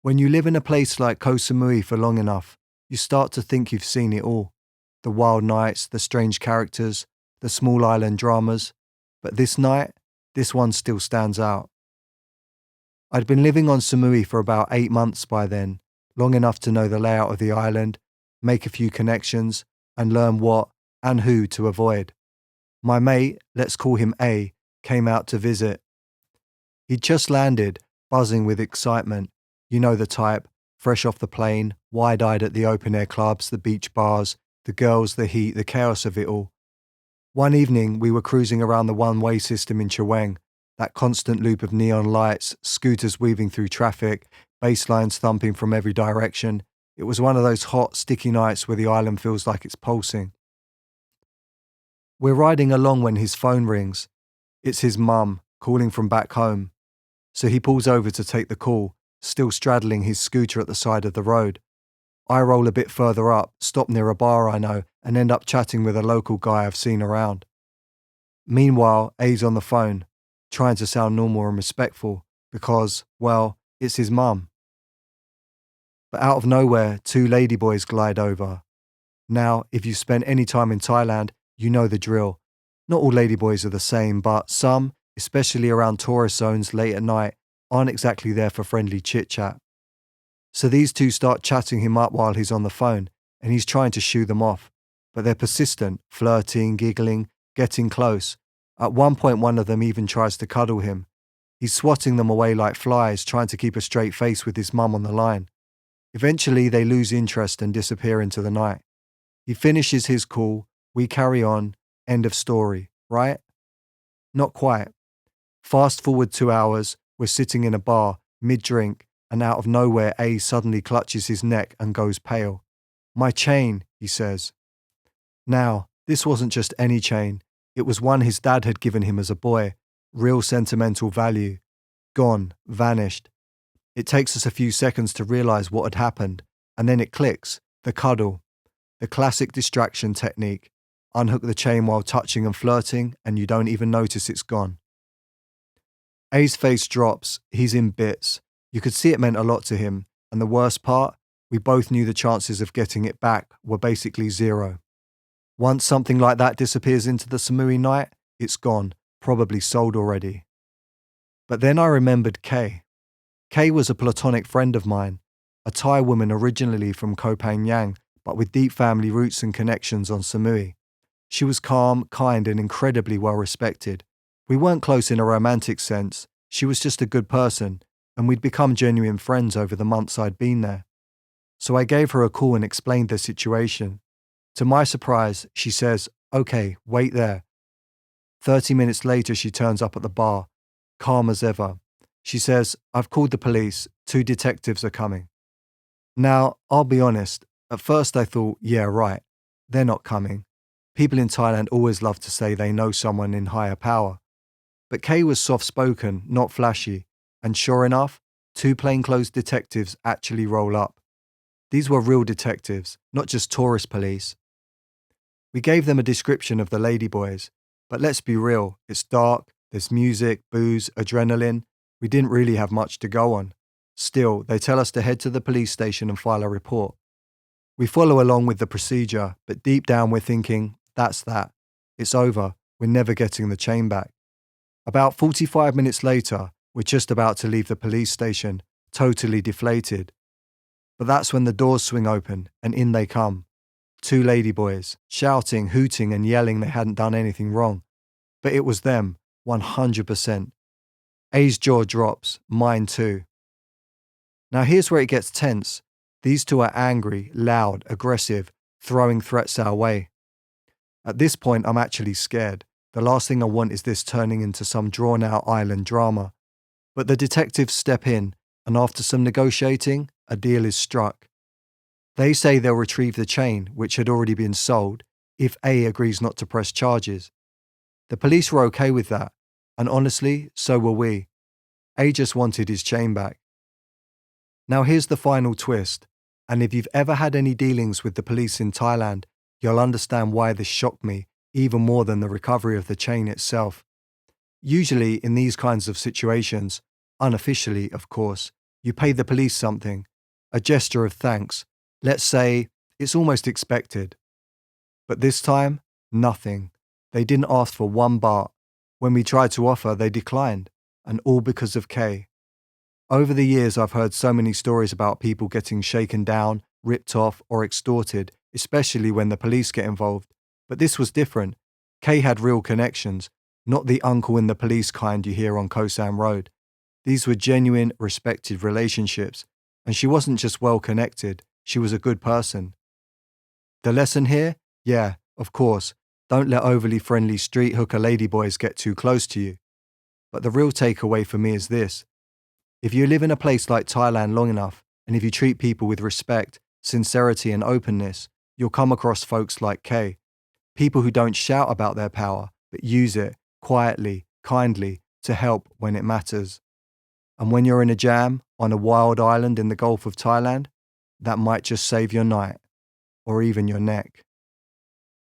When you live in a place like Koh Samui for long enough, you start to think you've seen it all. The wild nights, the strange characters, the small island dramas. But this night, this one still stands out. I'd been living on Samui for about 8 months by then, long enough to know the layout of the island, make a few connections, and learn what and who to avoid. My mate, let's call him A, came out to visit. He'd just landed, buzzing with excitement. You know the type, fresh off the plane, wide-eyed at the open-air clubs, the beach bars, the girls, the heat, the chaos of it all. One evening, we were cruising around the one-way system in Chaweng, that constant loop of neon lights, scooters weaving through traffic, bass lines thumping from every direction. It was one of those hot, sticky nights where the island feels like it's pulsing. We're riding along when his phone rings. It's his mum, calling from back home. So he pulls over to take the call, still straddling his scooter at the side of the road. I roll a bit further up, stop near a bar I know, and end up chatting with a local guy I've seen around. Meanwhile, A's on the phone, trying to sound normal and respectful, because, well, it's his mum. But out of nowhere, 2 ladyboys glide over. Now, if you've spent any time in Thailand, you know the drill. Not all ladyboys are the same, but some, especially around tourist zones late at night, aren't exactly there for friendly chit-chat. So these 2 start chatting him up while he's on the phone, and he's trying to shoo them off. But they're persistent, flirting, giggling, getting close. At one point, one of them even tries to cuddle him. He's swatting them away like flies, trying to keep a straight face with his mum on the line. Eventually, they lose interest and disappear into the night. He finishes his call, we carry on, end of story, right? Not quite. Fast forward 2 hours, we're sitting in a bar, mid-drink, and out of nowhere, A suddenly clutches his neck and goes pale. "My chain," he says. Now, this wasn't just any chain. It was one his dad had given him as a boy, real sentimental value. Gone, vanished. It takes us a few seconds to realize what had happened, and then it clicks, the cuddle. The classic distraction technique. Unhook the chain while touching and flirting, and you don't even notice it's gone. A's face drops, he's in bits. You could see it meant a lot to him, and the worst part, we both knew the chances of getting it back were basically 0. Once something like that disappears into the Samui night, it's gone, probably sold already. But then I remembered Kay. Kay was a platonic friend of mine, a Thai woman originally from Koh Samui, but with deep family roots and connections on Samui. She was calm, kind, and incredibly well respected. We weren't close in a romantic sense, she was just a good person, and we'd become genuine friends over the months I'd been there. So I gave her a call and explained the situation. To my surprise, she says, "Okay, wait there." 30 minutes later, she turns up at the bar, calm as ever. She says, "I've called the police, 2 detectives are coming." Now, I'll be honest, at first I thought, yeah, right, they're not coming. People in Thailand always love to say they know someone in higher power. But Kay was soft-spoken, not flashy, and sure enough, 2 plainclothes detectives actually roll up. These were real detectives, not just tourist police. We gave them a description of the ladyboys, but let's be real, it's dark, there's music, booze, adrenaline. We didn't really have much to go on. Still, they tell us to head to the police station and file a report. We follow along with the procedure, but deep down we're thinking, that's that. It's over, we're never getting the chain back. About 45 minutes later, we're just about to leave the police station, totally deflated. But that's when the doors swing open, and in they come. 2 ladyboys, shouting, hooting, and yelling they hadn't done anything wrong. But it was them, 100%. A's jaw drops, mine too. Now here's where it gets tense. These 2 are angry, loud, aggressive, throwing threats our way. At this point, I'm actually scared. The last thing I want is this turning into some drawn-out island drama. But the detectives step in, and after some negotiating, a deal is struck. They say they'll retrieve the chain, which had already been sold, if A agrees not to press charges. The police were okay with that, and honestly, so were we. A just wanted his chain back. Now here's the final twist, and if you've ever had any dealings with the police in Thailand, you'll understand why this shocked me even more than the recovery of the chain itself. Usually in these kinds of situations, unofficially of course, You pay the police something, a gesture of thanks. Let's say it's almost expected. But this time, nothing. They didn't ask for 1 baht. When we tried to offer, they declined, and all because of Kay. Over the years, I've heard so many stories about people getting shaken down, ripped off, or extorted, especially when the police get involved. But this was different. Kay had real connections, not the uncle in the police kind you hear on Koh Samui Road. These were genuine, respected relationships, and she wasn't just well connected, she was a good person. The lesson here? Yeah, of course, don't let overly friendly street hooker ladyboys get too close to you. But the real takeaway for me is this. If you live in a place like Thailand long enough, and if you treat people with respect, sincerity and openness, you'll come across folks like Kay. People who don't shout about their power, but use it quietly, kindly, to help when it matters. And when you're in a jam on a wild island in the Gulf of Thailand, that might just save your night, or even your neck.